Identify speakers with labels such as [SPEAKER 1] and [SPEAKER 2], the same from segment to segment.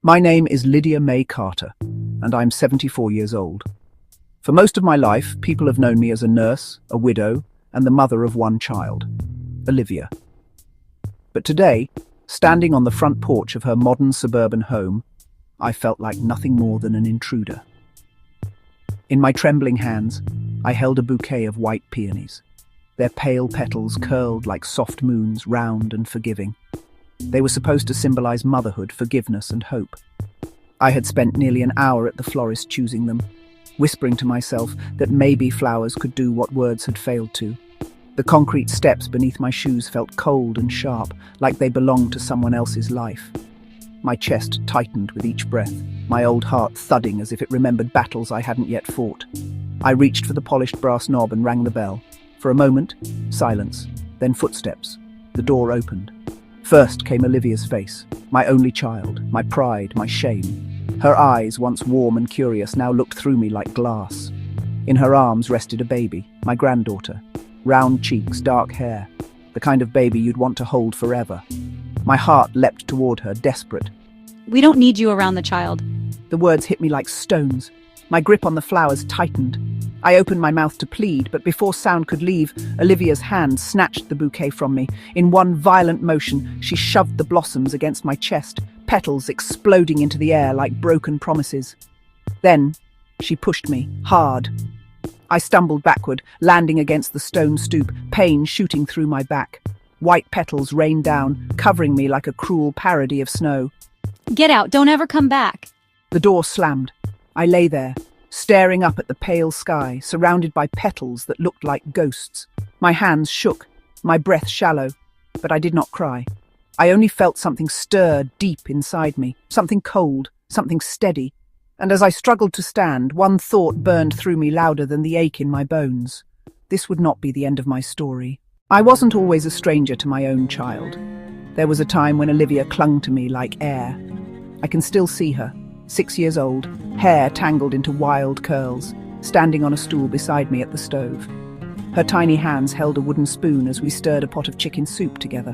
[SPEAKER 1] My name is Lydia May Carter, and I'm 74 years old. For most of my life, people have known me as a nurse, a widow, and the mother of one child, Olivia. But today, standing on the front porch of her modern suburban home, I felt like nothing more than an intruder. In my trembling hands, I held a bouquet of white peonies, their pale petals curled like soft moons, round and forgiving. They were supposed to symbolize motherhood, forgiveness, and hope. I had spent nearly an hour at the florist choosing them, whispering to myself that maybe flowers could do what words had failed to. The concrete steps beneath my shoes felt cold and sharp, like they belonged to someone else's life. My chest tightened with each breath, my old heart thudding as if it remembered battles I hadn't yet fought. I reached for the polished brass knob and rang the bell. For a moment, silence, then footsteps. The door opened. First came Olivia's face, my only child, my pride, my shame. Her eyes, once warm and curious, now looked through me like glass. In her arms rested a baby, my granddaughter. Round cheeks, dark hair, the kind of baby you'd want to hold forever. My heart leapt toward her, desperate.
[SPEAKER 2] "We don't need you around the child."
[SPEAKER 1] The words hit me like stones. My grip on the flowers tightened. I opened my mouth to plead, but before sound could leave, Olivia's hand snatched the bouquet from me. In one violent motion, she shoved the blossoms against my chest, petals exploding into the air like broken promises. Then, she pushed me, hard. I stumbled backward, landing against the stone stoop, pain shooting through my back. White petals rained down, covering me like a cruel parody of snow.
[SPEAKER 2] "Get out, don't ever come back."
[SPEAKER 1] The door slammed. I lay there, staring up at the pale sky, surrounded by petals that looked like ghosts. My hands shook, my breath shallow, but I did not cry. I only felt something stir deep inside me, something cold, something steady. And as I struggled to stand, one thought burned through me louder than the ache in my bones. This would not be the end of my story. I wasn't always a stranger to my own child. There was a time when Olivia clung to me like air. I can still see her, 6 years old, hair tangled into wild curls, standing on a stool beside me at the stove. Her tiny hands held a wooden spoon as we stirred a pot of chicken soup together.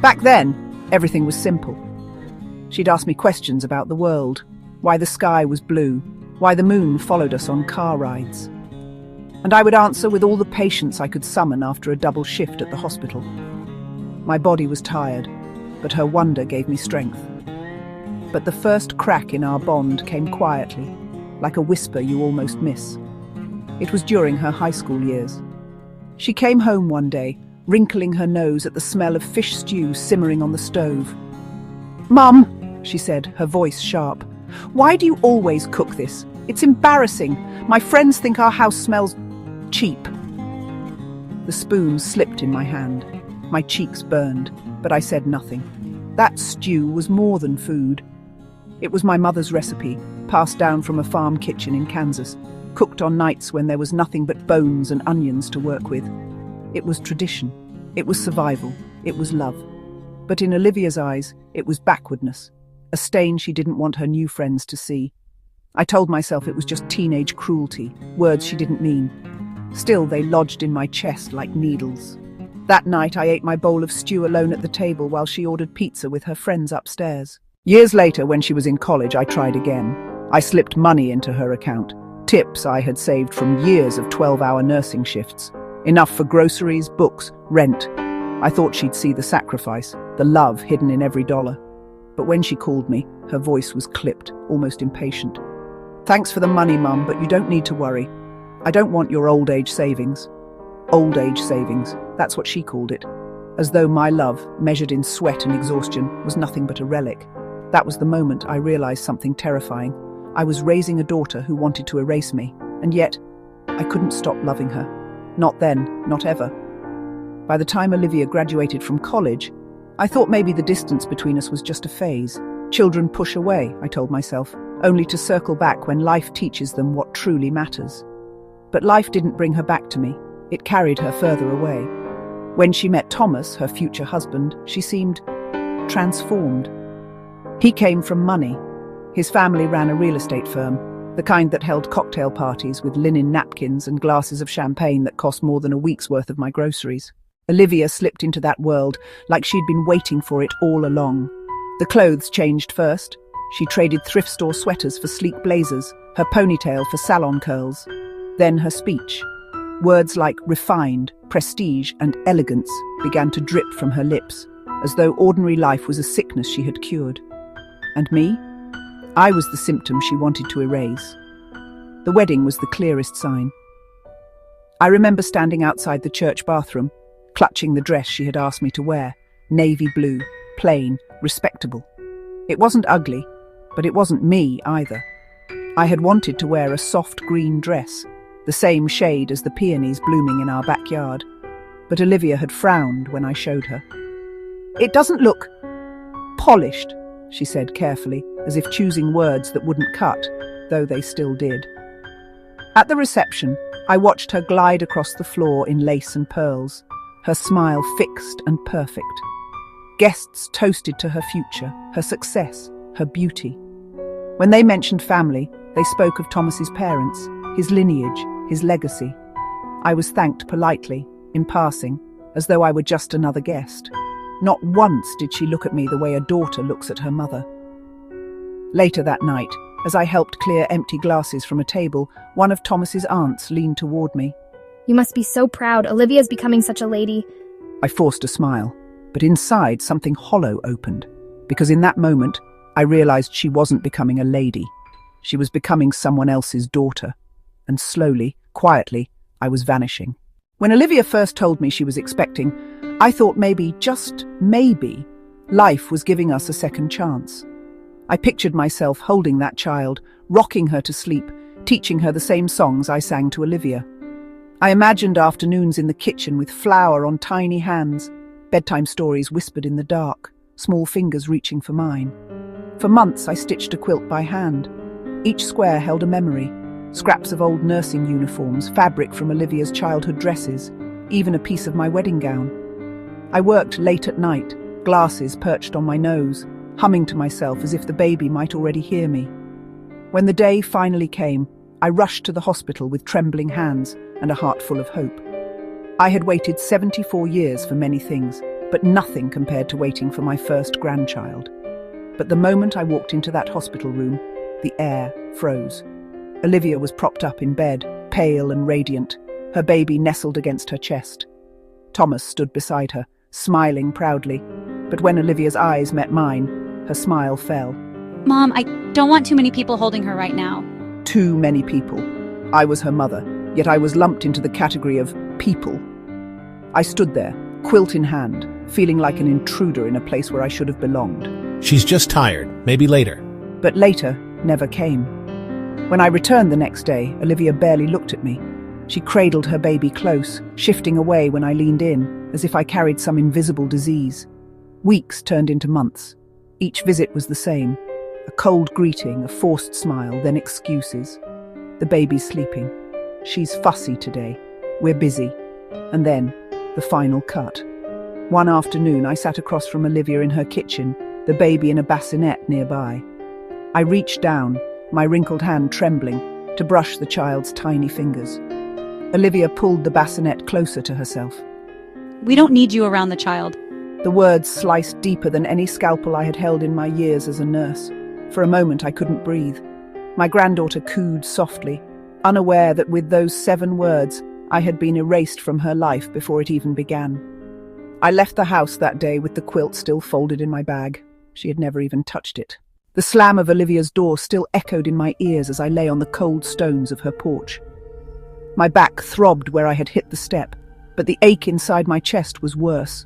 [SPEAKER 1] Back then, everything was simple. She'd ask me questions about the world, why the sky was blue, why the moon followed us on car rides. And I would answer with all the patience I could summon after a double shift at the hospital. My body was tired, but her wonder gave me strength. But the first crack in our bond came quietly, like a whisper you almost miss. It was during her high school years. She came home one day, wrinkling her nose at the smell of fish stew simmering on the stove. "Mum," she said, her voice sharp, "why do you always cook this? It's embarrassing. My friends think our house smells cheap." The spoon slipped in my hand. My cheeks burned, but I said nothing. That stew was more than food. It was my mother's recipe, passed down from a farm kitchen in Kansas, cooked on nights when there was nothing but bones and onions to work with. It was tradition. It was survival. It was love. But in Olivia's eyes, it was backwardness, a stain she didn't want her new friends to see. I told myself it was just teenage cruelty, words she didn't mean. Still, they lodged in my chest like needles. That night, I ate my bowl of stew alone at the table while she ordered pizza with her friends upstairs. Years later, when she was in college, I tried again. I slipped money into her account, tips I had saved from years of 12-hour nursing shifts. Enough for groceries, books, rent. I thought she'd see the sacrifice, the love hidden in every dollar. But when she called me, her voice was clipped, almost impatient. "Thanks for the money, Mum, but you don't need to worry. I don't want your old age savings." Old age savings, that's what she called it. As though my love, measured in sweat and exhaustion, was nothing but a relic. That was the moment I realized something terrifying. I was raising a daughter who wanted to erase me, and yet I couldn't stop loving her. Not then, not ever. By the time Olivia graduated from college, I thought maybe the distance between us was just a phase. Children push away, I told myself, only to circle back when life teaches them what truly matters. But life didn't bring her back to me. It carried her further away. When she met Thomas, her future husband, she seemed transformed. He came from money. His family ran a real estate firm, the kind that held cocktail parties with linen napkins and glasses of champagne that cost more than a week's worth of my groceries. Olivia slipped into that world like she'd been waiting for it all along. The clothes changed first. She traded thrift store sweaters for sleek blazers, her ponytail for salon curls. Then her speech. Words like refined, prestige, and elegance began to drip from her lips, as though ordinary life was a sickness she had cured. And me? I was the symptom she wanted to erase. The wedding was the clearest sign. I remember standing outside the church bathroom, clutching the dress she had asked me to wear, navy blue, plain, respectable. It wasn't ugly, but it wasn't me either. I had wanted to wear a soft green dress, the same shade as the peonies blooming in our backyard, but Olivia had frowned when I showed her. "It doesn't look polished," she said carefully, as if choosing words that wouldn't cut, though they still did. At the reception, I watched her glide across the floor in lace and pearls, her smile fixed and perfect. Guests toasted to her future, her success, her beauty. When they mentioned family, they spoke of Thomas's parents, his lineage, his legacy. I was thanked politely, in passing, as though I were just another guest. Not once did she look at me the way a daughter looks at her mother. Later that night, as I helped clear empty glasses from a table, one of Thomas's aunts leaned toward me.
[SPEAKER 3] "You must be so proud. Olivia's becoming such a lady."
[SPEAKER 1] I forced a smile, but inside something hollow opened, because in that moment I realized she wasn't becoming a lady. She was becoming someone else's daughter. And slowly, quietly, I was vanishing. When Olivia first told me she was expecting, I thought maybe, just maybe, life was giving us a second chance. I pictured myself holding that child, rocking her to sleep, teaching her the same songs I sang to Olivia. I imagined afternoons in the kitchen with flour on tiny hands, bedtime stories whispered in the dark, small fingers reaching for mine. For months I stitched a quilt by hand. Each square held a memory, scraps of old nursing uniforms, fabric from Olivia's childhood dresses, even a piece of my wedding gown. I worked late at night, glasses perched on my nose, humming to myself as if the baby might already hear me. When the day finally came, I rushed to the hospital with trembling hands and a heart full of hope. I had waited 74 years for many things, but nothing compared to waiting for my first grandchild. But the moment I walked into that hospital room, the air froze. Olivia was propped up in bed, pale and radiant, her baby nestled against her chest. Thomas stood beside her, smiling proudly, but when Olivia's eyes met mine, her smile fell.
[SPEAKER 2] Mom, I don't want too many people holding her right now.
[SPEAKER 1] Too many people. I was her mother, yet I was lumped into the category of people. I stood there, quilt in hand, feeling like an intruder in a place where I should have belonged.
[SPEAKER 4] "She's just tired. Maybe later."
[SPEAKER 1] But later never came. When I returned the next day, Olivia barely looked at me. She cradled her baby close, shifting away when I leaned in, as if I carried some invisible disease. Weeks turned into months. Each visit was the same. A cold greeting, a forced smile, then excuses. The baby's sleeping. She's fussy today. We're busy. And then, the final cut. One afternoon, I sat across from Olivia in her kitchen, the baby in a bassinet nearby. I reached down, my wrinkled hand trembling, to brush the child's tiny fingers. Olivia pulled the bassinet closer to herself.
[SPEAKER 2] "We don't need you around the child."
[SPEAKER 1] The words sliced deeper than any scalpel I had held in my years as a nurse. For a moment I couldn't breathe. My granddaughter cooed softly, unaware that with those 7 words I had been erased from her life before it even began. I left the house that day with the quilt still folded in my bag. She had never even touched it. The slam of Olivia's door still echoed in my ears as I lay on the cold stones of her porch. My back throbbed where I had hit the step, but the ache inside my chest was worse.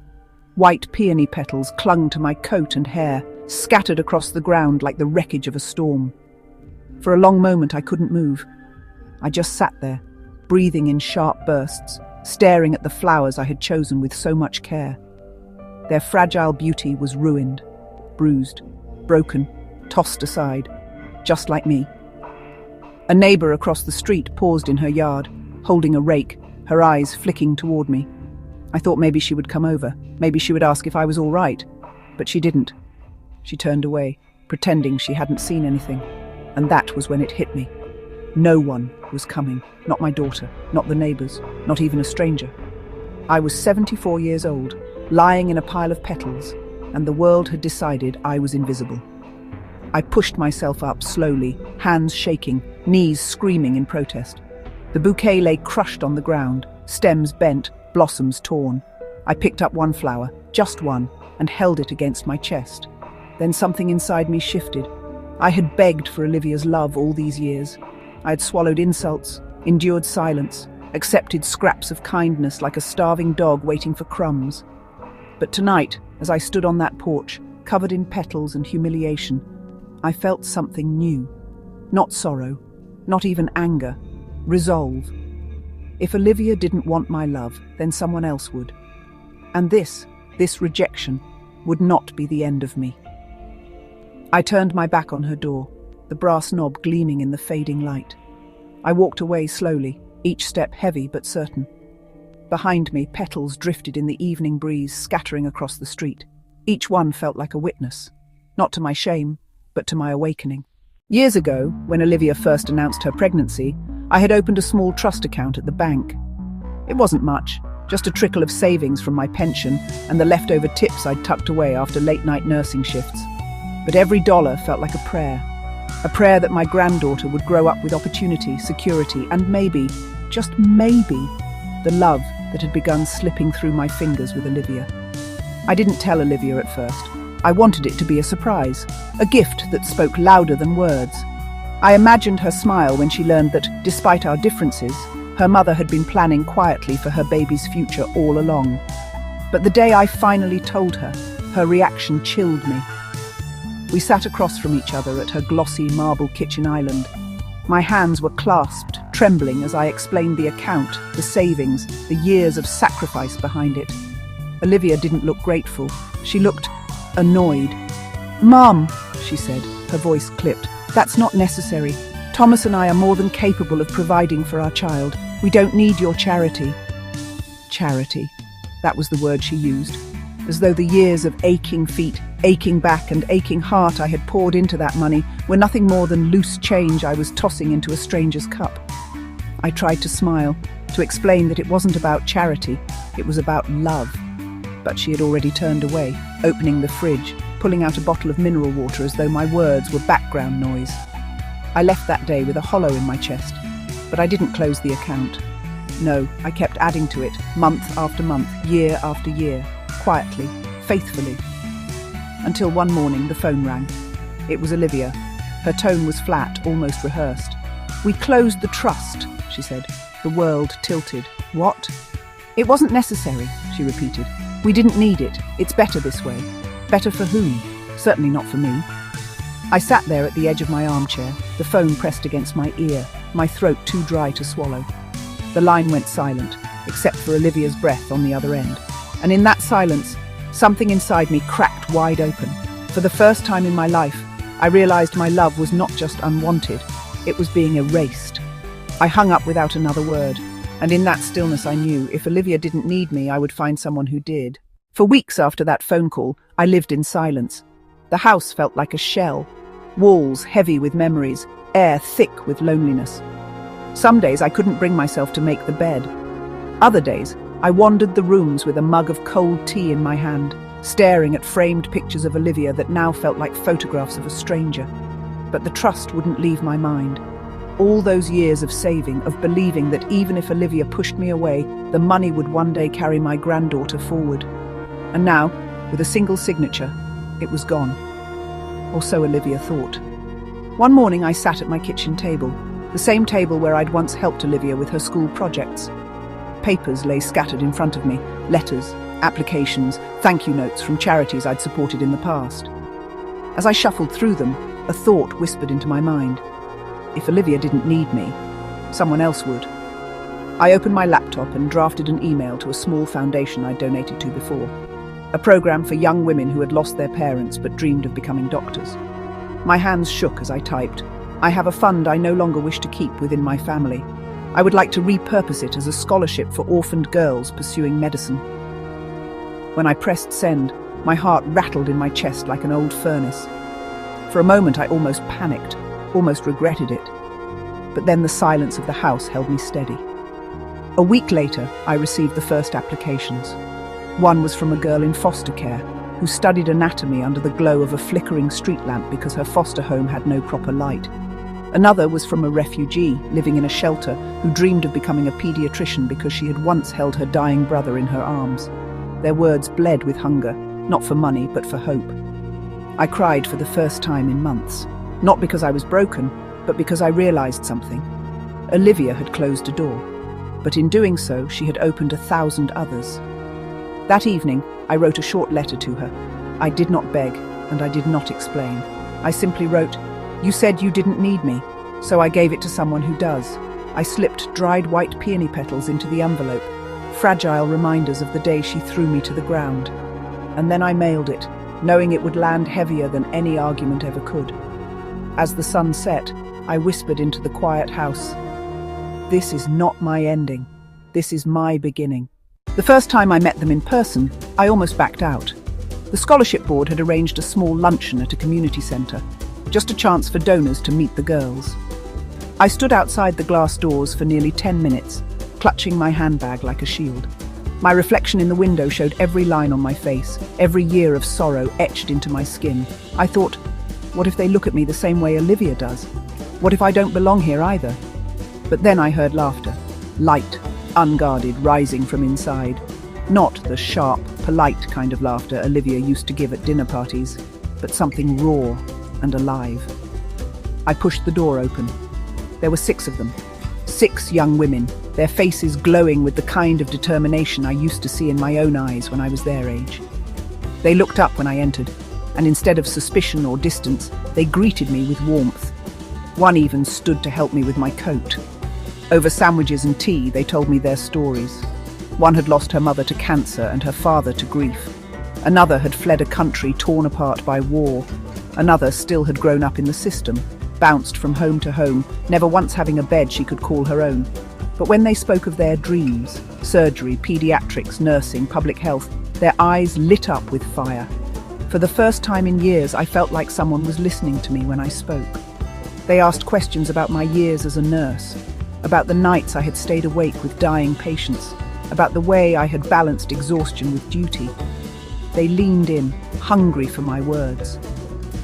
[SPEAKER 1] White peony petals clung to my coat and hair, scattered across the ground like the wreckage of a storm. For a long moment I couldn't move. I just sat there, breathing in sharp bursts, staring at the flowers I had chosen with so much care. Their fragile beauty was ruined, bruised, broken, tossed aside, just like me. A neighbor across the street paused in her yard, holding a rake, her eyes flicking toward me. I thought maybe she would come over, maybe she would ask if I was all right, but she didn't. She turned away, pretending she hadn't seen anything, and that was when it hit me. No one was coming, not my daughter, not the neighbors, not even a stranger. I was 74 years old, lying in a pile of petals, and the world had decided I was invisible. I pushed myself up slowly, hands shaking, knees screaming in protest. The bouquet lay crushed on the ground, stems bent, blossoms torn. I picked up one flower, just one, and held it against my chest. Then something inside me shifted. I had begged for Olivia's love all these years. I had swallowed insults, endured silence, accepted scraps of kindness like a starving dog waiting for crumbs. But tonight, as I stood on that porch, covered in petals and humiliation, I felt something new. Not sorrow, not even anger, resolve. If Olivia didn't want my love, then someone else would. And this rejection, would not be the end of me. I turned my back on her door, the brass knob gleaming in the fading light. I walked away slowly, each step heavy but certain. Behind me, petals drifted in the evening breeze, scattering across the street. Each one felt like a witness, not to my shame, but to my awakening. Years ago, when Olivia first announced her pregnancy, I had opened a small trust account at the bank. It wasn't much, just a trickle of savings from my pension and the leftover tips I'd tucked away after late-night nursing shifts. But every dollar felt like a prayer that my granddaughter would grow up with opportunity, security, and maybe, just maybe, the love that had begun slipping through my fingers with Olivia. I didn't tell Olivia at first. I wanted it to be a surprise, a gift that spoke louder than words. I imagined her smile when she learned that, despite our differences, her mother had been planning quietly for her baby's future all along. But the day I finally told her, her reaction chilled me. We sat across from each other at her glossy marble kitchen island. My hands were clasped, trembling as I explained the account, the savings, the years of sacrifice behind it. Olivia didn't look grateful. She looked annoyed. "Mom," she said, her voice clipped, "that's not necessary. Thomas and I are more than capable of providing for our child. We don't need your charity." Charity. That was the word she used. As though the years of aching feet, aching back and aching heart I had poured into that money were nothing more than loose change I was tossing into a stranger's cup. I tried to smile, to explain that it wasn't about charity, it was about love. But she had already turned away, opening the fridge, pulling out a bottle of mineral water as though my words were background noise. I left that day with a hollow in my chest, but I didn't close the account. No, I kept adding to it, month after month, year after year, quietly, faithfully. Until one morning the phone rang. It was Olivia. Her tone was flat, almost rehearsed. "We closed the trust," she said. The world tilted. "What?" "It wasn't necessary," she repeated. "We didn't need it. It's better this way." Better for whom? Certainly not for me. I sat there at the edge of my armchair, the phone pressed against my ear, my throat too dry to swallow. The line went silent, except for Olivia's breath on the other end. And in that silence, something inside me cracked wide open. For the first time in my life, I realized my love was not just unwanted, it was being erased. I hung up without another word, and in that stillness I knew if Olivia didn't need me, I would find someone who did. For weeks after that phone call, I lived in silence. The house felt like a shell, walls heavy with memories, air thick with loneliness. Some days I couldn't bring myself to make the bed. Other days, I wandered the rooms with a mug of cold tea in my hand, staring at framed pictures of Olivia that now felt like photographs of a stranger. But the trust wouldn't leave my mind. All those years of saving, of believing that even if Olivia pushed me away, the money would one day carry my granddaughter forward. And now, with a single signature, it was gone. Or so Olivia thought. One morning I sat at my kitchen table, the same table where I'd once helped Olivia with her school projects. Papers lay scattered in front of me, letters, applications, thank you notes from charities I'd supported in the past. As I shuffled through them, a thought whispered into my mind. If Olivia didn't need me, someone else would. I opened my laptop and drafted an email to a small foundation I'd donated to before. A program for young women who had lost their parents but dreamed of becoming doctors. My hands shook as I typed. I have a fund I no longer wish to keep within my family. I would like to repurpose it as a scholarship for orphaned girls pursuing medicine. When I pressed send, my heart rattled in my chest like an old furnace. For a moment I almost panicked, almost regretted it. But then the silence of the house held me steady. A week later, I received the first applications. One was from a girl in foster care, who studied anatomy under the glow of a flickering street lamp because her foster home had no proper light. Another was from a refugee living in a shelter who dreamed of becoming a pediatrician because she had once held her dying brother in her arms. Their words bled with hunger, not for money, but for hope. I cried for the first time in months, not because I was broken, but because I realized something. Olivia had closed a door, but in doing so, she had opened 1,000 others. That evening, I wrote a short letter to her. I did not beg, and I did not explain. I simply wrote, "You said you didn't need me, so I gave it to someone who does." I slipped dried white peony petals into the envelope, fragile reminders of the day she threw me to the ground. And then I mailed it, knowing it would land heavier than any argument ever could. As the sun set, I whispered into the quiet house, "This is not my ending. This is my beginning." The first time I met them in person, I almost backed out. The scholarship board had arranged a small luncheon at a community centre, just a chance for donors to meet the girls. I stood outside the glass doors for nearly 10 minutes, clutching my handbag like a shield. My reflection in the window showed every line on my face, every year of sorrow etched into my skin. I thought, what if they look at me the same way Olivia does? What if I don't belong here either? But then I heard laughter, light, unguarded, rising from inside. Not the sharp, polite kind of laughter Olivia used to give at dinner parties, but something raw and alive. I pushed the door open. There were 6 of them. 6 young women, their faces glowing with the kind of determination I used to see in my own eyes when I was their age. They looked up when I entered, and instead of suspicion or distance, they greeted me with warmth. One even stood to help me with my coat. Over sandwiches and tea, they told me their stories. One had lost her mother to cancer and her father to grief. Another had fled a country torn apart by war. Another still had grown up in the system, bounced from home to home, never once having a bed she could call her own. But when they spoke of their dreams, surgery, pediatrics, nursing, public health, their eyes lit up with fire. For the first time in years, I felt like someone was listening to me when I spoke. They asked questions about my years as a nurse, about the nights I had stayed awake with dying patients, about the way I had balanced exhaustion with duty. They leaned in, hungry for my words.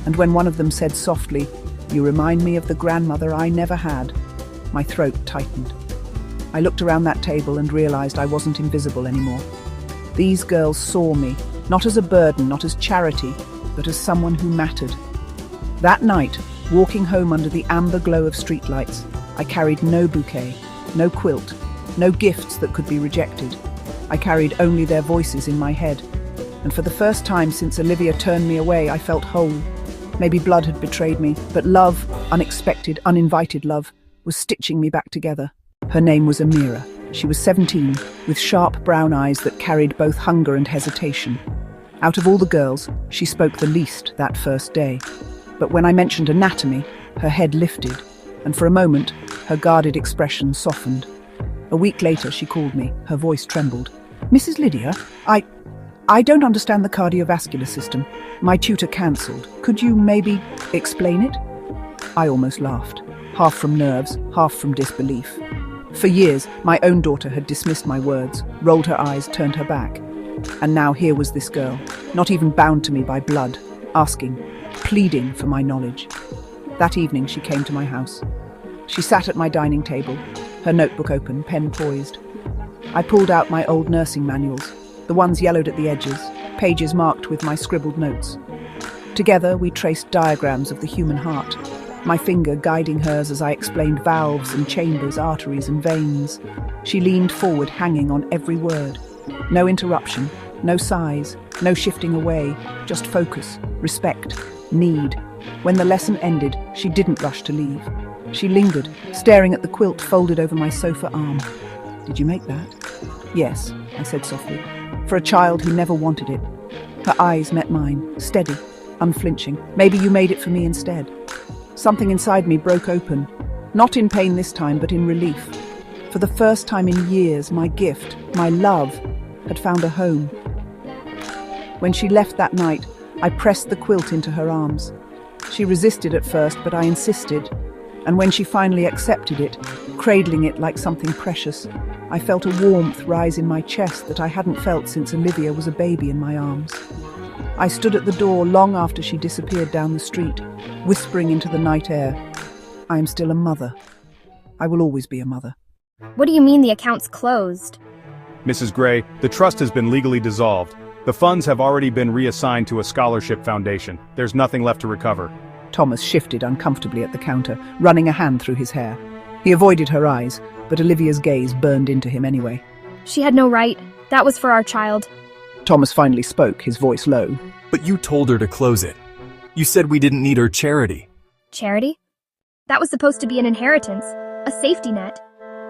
[SPEAKER 1] And when one of them said softly, "You remind me of the grandmother I never had," my throat tightened. I looked around that table and realized I wasn't invisible anymore. These girls saw me, not as a burden, not as charity, but as someone who mattered. That night, walking home under the amber glow of streetlights, I carried no bouquet, no quilt, no gifts that could be rejected. I carried only their voices in my head. And for the first time since Olivia turned me away, I felt whole. Maybe blood had betrayed me, but love, unexpected, uninvited love, was stitching me back together. Her name was Amira. She was 17, with sharp brown eyes that carried both hunger and hesitation. Out of all the girls, she spoke the least that first day. But when I mentioned anatomy, her head lifted, and for a moment, her guarded expression softened. A week later, she called me. Her voice trembled. "Mrs. Lydia, I don't understand the cardiovascular system. My tutor cancelled. Could you maybe explain it?" I almost laughed, half from nerves, half from disbelief. For years, my own daughter had dismissed my words, rolled her eyes, turned her back. And now here was this girl, not even bound to me by blood, asking, pleading for my knowledge. That evening, she came to my house. She sat at my dining table, her notebook open, pen poised. I pulled out my old nursing manuals, the ones yellowed at the edges, pages marked with my scribbled notes. Together, we traced diagrams of the human heart, my finger guiding hers as I explained valves and chambers, arteries and veins. She leaned forward, hanging on every word. No interruption, no sighs, no shifting away, just focus, respect, need. When the lesson ended, she didn't rush to leave. She lingered, staring at the quilt folded over my sofa arm. "Did you make that?" "Yes," I said softly, for a child who never wanted it. Her eyes met mine, steady, unflinching. "Maybe you made it for me instead." Something inside me broke open, not in pain this time, but in relief. For the first time in years, my gift, my love, had found a home. When she left that night, I pressed the quilt into her arms. She resisted at first, but I insisted. And when she finally accepted it, cradling it like something precious, I felt a warmth rise in my chest that I hadn't felt since Olivia was a baby in my arms. I stood at the door long after she disappeared down the street, whispering into the night air, I am still a mother. I will always be a mother.
[SPEAKER 3] What do you mean the account's closed?
[SPEAKER 5] Mrs. Gray, the trust has been legally dissolved. The funds have already been reassigned to a scholarship foundation. There's nothing left to recover.
[SPEAKER 1] Thomas shifted uncomfortably at the counter, running a hand through his hair. He avoided her eyes, but Olivia's gaze burned into him anyway.
[SPEAKER 3] She had no right. That was for our child.
[SPEAKER 1] Thomas finally spoke, his voice low.
[SPEAKER 6] But you told her to close it. You said we didn't need her charity.
[SPEAKER 3] Charity? That was supposed to be an inheritance, a safety net.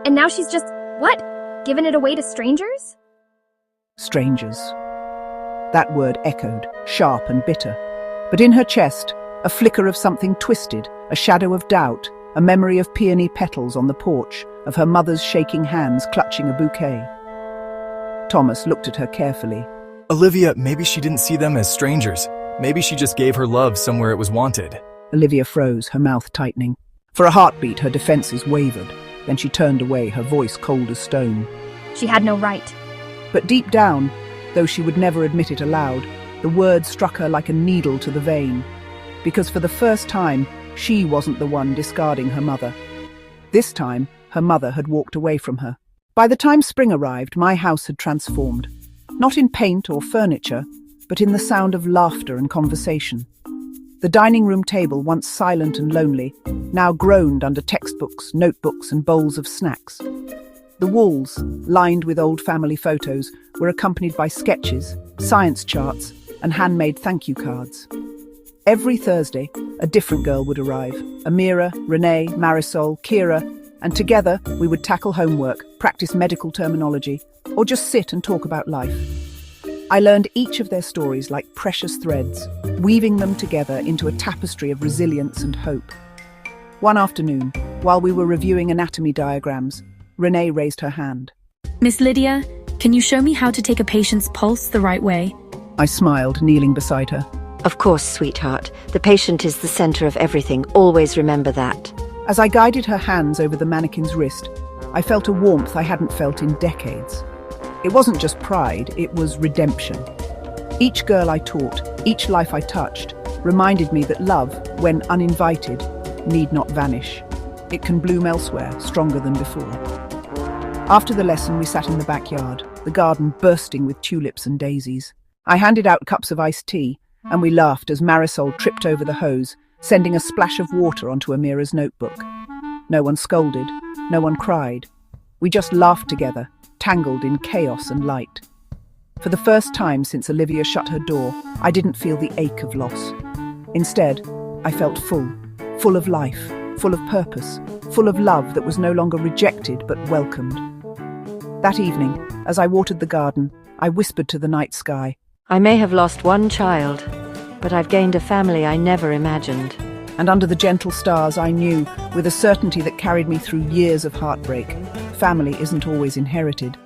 [SPEAKER 3] And now she's just, what? Given it away to strangers?
[SPEAKER 1] Strangers. That word echoed, sharp and bitter. But in her chest, a flicker of something twisted, a shadow of doubt, a memory of peony petals on the porch, of her mother's shaking hands clutching a bouquet. Thomas looked at her carefully.
[SPEAKER 6] Olivia, maybe she didn't see them as strangers. Maybe she just gave her love somewhere it was wanted.
[SPEAKER 1] Olivia froze, her mouth tightening. For a heartbeat, her defenses wavered. Then she turned away, her voice cold as stone.
[SPEAKER 3] She had no right.
[SPEAKER 1] But deep down, though she would never admit it aloud, the words struck her like a needle to the vein. Because for the first time, she wasn't the one discarding her mother. This time, her mother had walked away from her. By the time spring arrived, my house had transformed. Not in paint or furniture, but in the sound of laughter and conversation. The dining room table, once silent and lonely, now groaned under textbooks, notebooks, and bowls of snacks. The walls, lined with old family photos, were accompanied by sketches, science charts, and handmade thank you cards. Every Thursday, a different girl would arrive. Amira, Renee, Marisol, Kira, and together we would tackle homework, practice medical terminology, or just sit and talk about life. I learned each of their stories like precious threads, weaving them together into a tapestry of resilience and hope. One afternoon, while we were reviewing anatomy diagrams, Renee raised her hand.
[SPEAKER 7] Miss Lydia, can you show me how to take a patient's pulse the right way?
[SPEAKER 1] I smiled, kneeling beside her.
[SPEAKER 8] Of course, sweetheart. The patient is the center of everything. Always remember that.
[SPEAKER 1] As I guided her hands over the mannequin's wrist, I felt a warmth I hadn't felt in decades. It wasn't just pride, it was redemption. Each girl I taught, each life I touched, reminded me that love, when uninvited, need not vanish. It can bloom elsewhere, stronger than before. After the lesson, we sat in the backyard, the garden bursting with tulips and daisies. I handed out cups of iced tea, and we laughed as Marisol tripped over the hose, sending a splash of water onto Amira's notebook. No one scolded, no one cried. We just laughed together, tangled in chaos and light. For the first time since Olivia shut her door, I didn't feel the ache of loss. Instead, I felt full of life, full of purpose, full of love that was no longer rejected but welcomed. That evening, as I watered the garden, I whispered to the night sky,
[SPEAKER 8] I may have lost one child, but I've gained a family I never imagined.
[SPEAKER 1] and under the gentle stars I knew, with a certainty that carried me through years of heartbreak, family isn't always inherited.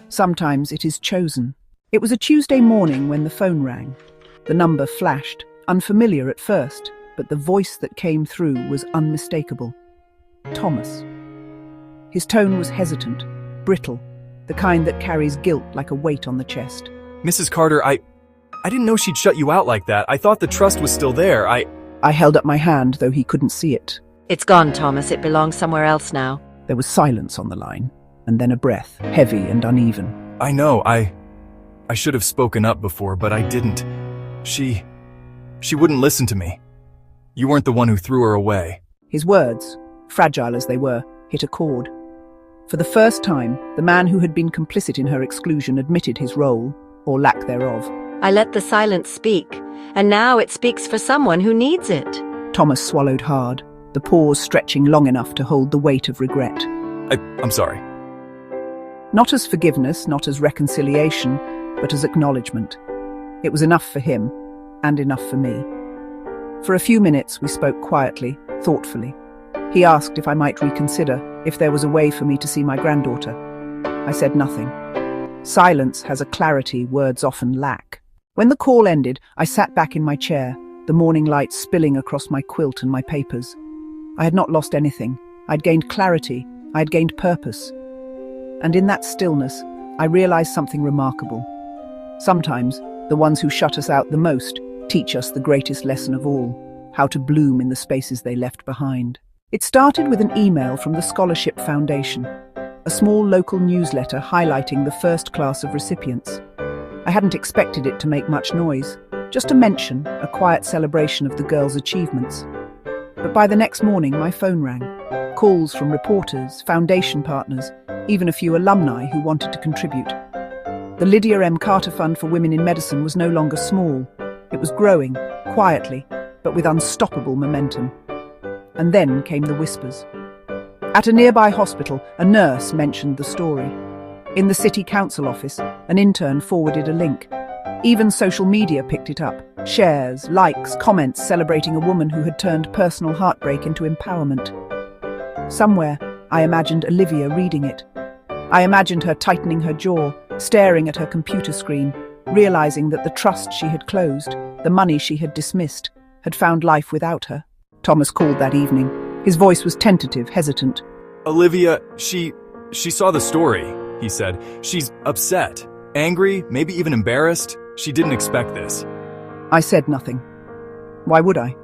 [SPEAKER 1] Sometimes it is chosen. It was a Tuesday morning when the phone rang. The number flashed, unfamiliar at first, but the voice that came through was unmistakable. Thomas. His tone was hesitant, brittle, the kind that carries guilt like a weight on the chest.
[SPEAKER 6] Mrs. Carter, I didn't know she'd shut you out like that. I thought the trust was still there.
[SPEAKER 1] I held up my hand, though he couldn't see it.
[SPEAKER 8] It's gone, Thomas. It belongs somewhere else now.
[SPEAKER 1] There was silence on the line, and then a breath, heavy and uneven.
[SPEAKER 6] I know, I should have spoken up before, but I didn't. She wouldn't listen to me. You weren't the one who threw her away.
[SPEAKER 1] His words, fragile as they were, hit a chord. For the first time, the man who had been complicit in her exclusion admitted his role, or lack thereof.
[SPEAKER 8] I let the silence speak, and now it speaks for someone who needs it.
[SPEAKER 1] Thomas swallowed hard, the pause stretching long enough to hold the weight of regret.
[SPEAKER 6] I'm sorry.
[SPEAKER 1] Not as forgiveness, not as reconciliation, but as acknowledgement. It was enough for him, and enough for me. For a few minutes we spoke quietly, thoughtfully. He asked if I might reconsider, if there was a way for me to see my granddaughter. I said nothing. Silence has a clarity words often lack. When the call ended, I sat back in my chair, the morning light spilling across my quilt and my papers. I had not lost anything. I'd gained clarity. I'd gained purpose. And in that stillness, I realized something remarkable. Sometimes, The ones who shut us out the most teach us the greatest lesson of all, how to bloom in the spaces they left behind. It started with an email from the Scholarship Foundation, a small local newsletter highlighting the first class of recipients. I hadn't expected it to make much noise, just a mention, a quiet celebration of the girls' achievements. But by the next morning, my phone rang. Calls from reporters, foundation partners, even a few alumni who wanted to contribute. The Lydia M. Carter Fund for Women in Medicine was no longer small. It was growing, quietly, but with unstoppable momentum. And then came the whispers. At a nearby hospital, a nurse mentioned the story. In the city council office, an intern forwarded a link. Even social media picked it up. Shares, likes, comments celebrating a woman who had turned personal heartbreak into empowerment. Somewhere, I imagined Olivia reading it. I imagined her tightening her jaw, staring at her computer screen, realizing that the trust she had closed, the money she had dismissed, had found life without her. Thomas called that evening. His voice was tentative, hesitant.
[SPEAKER 6] Olivia, she saw the story, he said. She's upset, angry, maybe even embarrassed. She didn't expect this.
[SPEAKER 1] I said nothing. Why would I?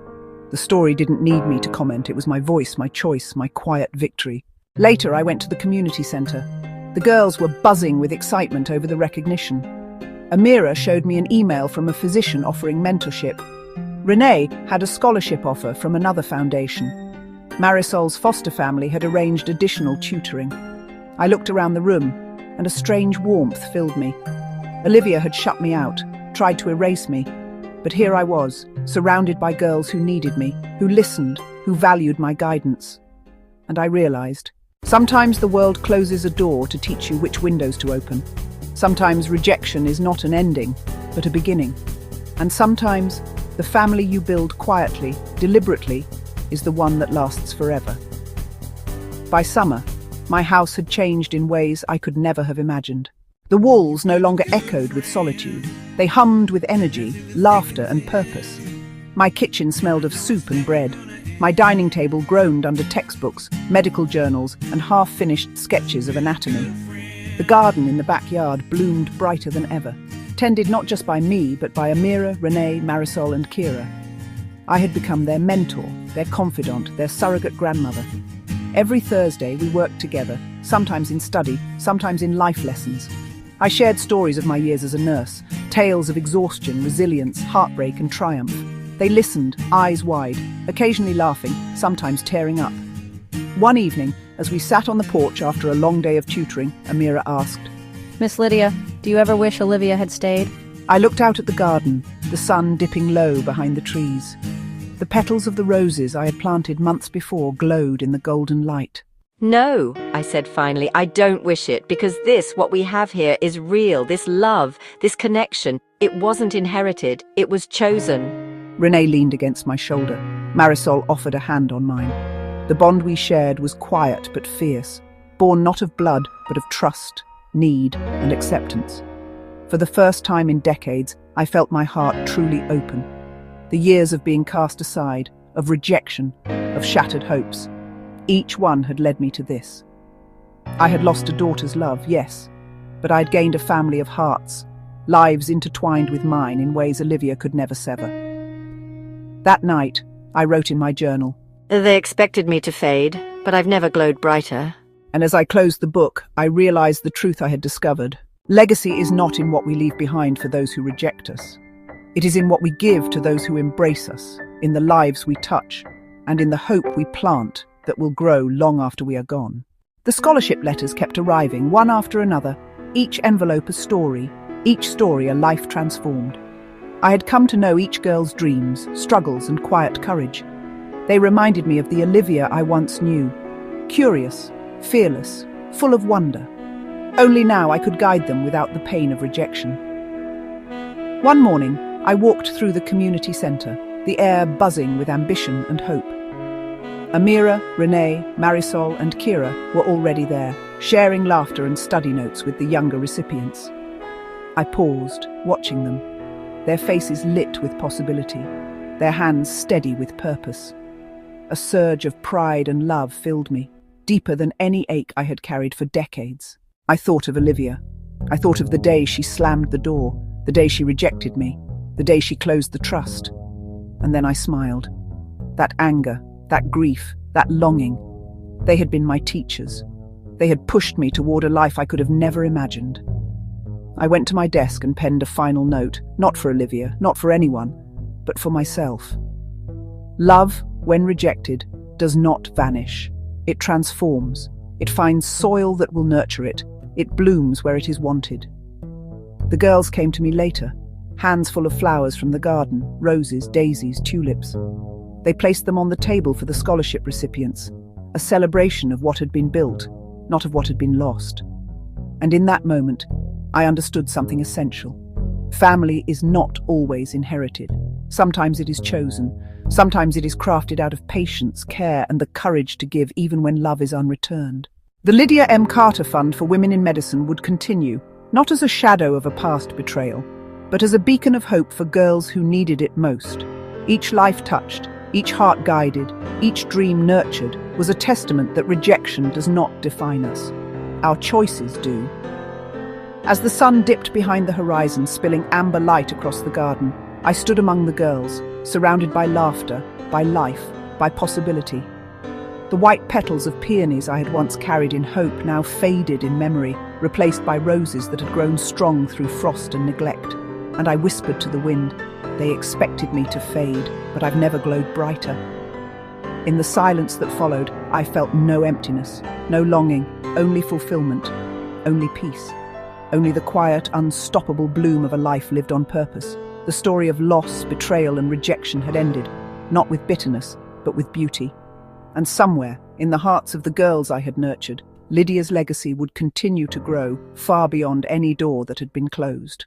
[SPEAKER 1] The story didn't need me to comment. It was my voice, my choice, my quiet victory. Later, I went to the community center. The girls were buzzing with excitement over the recognition. Amira showed me an email from a physician offering mentorship. Renee had a scholarship offer from another foundation. Marisol's foster family had arranged additional tutoring. I looked around the room, and a strange warmth filled me. Olivia had shut me out, tried to erase me. But here I was, surrounded by girls who needed me, who listened, who valued my guidance. And I realized, sometimes the world closes a door to teach you which windows to open. Sometimes rejection is not an ending, but a beginning. And sometimes the family you build quietly, deliberately, is the one that lasts forever. By summer, my house had changed in ways I could never have imagined. The walls no longer echoed with solitude. They hummed with energy, laughter and purpose. My kitchen smelled of soup and bread. My dining table groaned under textbooks, medical journals and half-finished sketches of anatomy. The garden in the backyard bloomed brighter than ever, tended not just by me, but by Amira, Renee, Marisol and Kira. I had become their mentor, their confidant, their surrogate grandmother. Every Thursday we worked together, sometimes in study, sometimes in life lessons. I shared stories of my years as a nurse, tales of exhaustion, resilience, heartbreak and triumph. They listened, eyes wide, occasionally laughing, sometimes tearing up. One evening, as we sat on the porch after a long day of tutoring, Amira asked,
[SPEAKER 2] Miss Lydia, do you ever wish Olivia had stayed?
[SPEAKER 1] I looked out at the garden, the sun dipping low behind the trees. The petals of the roses I had planted months before glowed in the golden light.
[SPEAKER 8] No, I said finally, I don't wish it, because what we have here, is real. This love, this connection, it wasn't inherited, it was chosen.
[SPEAKER 1] Renee leaned against my shoulder. Marisol offered a hand on mine. The bond we shared was quiet but fierce, born not of blood, but of trust, need, and acceptance. For the first time in decades, I felt my heart truly open. The years of being cast aside, of rejection, of shattered hopes. Each one had led me to this. I had lost a daughter's love, yes, but I had gained a family of hearts, lives intertwined with mine in ways Olivia could never sever. That night, I wrote in my journal.
[SPEAKER 8] They expected me to fade, but I've never glowed brighter.
[SPEAKER 1] And as I closed the book, I realized the truth I had discovered. Legacy is not in what we leave behind for those who reject us. It is in what we give to those who embrace us, in the lives we touch, and in the hope we plant that will grow long after we are gone. The scholarship letters kept arriving, one after another, each envelope a story, each story a life transformed. I had come to know each girl's dreams, struggles and quiet courage. They reminded me of the Olivia I once knew, curious, fearless, full of wonder. Only now I could guide them without the pain of rejection. One morning, I walked through the community center, the air buzzing with ambition and hope. Amira, Renee, Marisol and Kira were already there, sharing laughter and study notes with the younger recipients. I paused, watching them, their faces lit with possibility, their hands steady with purpose. A surge of pride and love filled me, deeper than any ache I had carried for decades. I thought of Olivia. I thought of the day she slammed the door, The day she rejected me, the day she closed the trust. And then I smiled. That anger, that grief, that longing, they had been my teachers. They had pushed me toward a life I could have never imagined. I went to my desk and penned a final note, not for Olivia, not for anyone, but for myself. Love, when rejected, does not vanish. It transforms. It finds soil that will nurture it. It blooms where it is wanted. The girls came to me later, hands full of flowers from the garden, roses, daisies, tulips. They placed them on the table for the scholarship recipients, a celebration of what had been built, not of what had been lost. And in that moment, I understood something essential. Family is not always inherited. Sometimes it is chosen. Sometimes it is crafted out of patience, care, and the courage to give even when love is unreturned. The Lydia M. Carter Fund for Women in Medicine would continue, not as a shadow of a past betrayal, but as a beacon of hope for girls who needed it most. Each life touched, each heart guided, each dream nurtured was a testament that rejection does not define us. Our choices do. As the sun dipped behind the horizon, spilling amber light across the garden, I stood among the girls, surrounded by laughter, by life, by possibility. The white petals of peonies I had once carried in hope now faded in memory, replaced by roses that had grown strong through frost and neglect. And I whispered to the wind, they expected me to fade, but I've never glowed brighter. In the silence that followed, I felt no emptiness, no longing, only fulfillment, only peace. Only the quiet, unstoppable bloom of a life lived on purpose. The story of loss, betrayal, and rejection had ended, not with bitterness, but with beauty. And somewhere, in the hearts of the girls I had nurtured, Lydia's legacy would continue to grow far beyond any door that had been closed.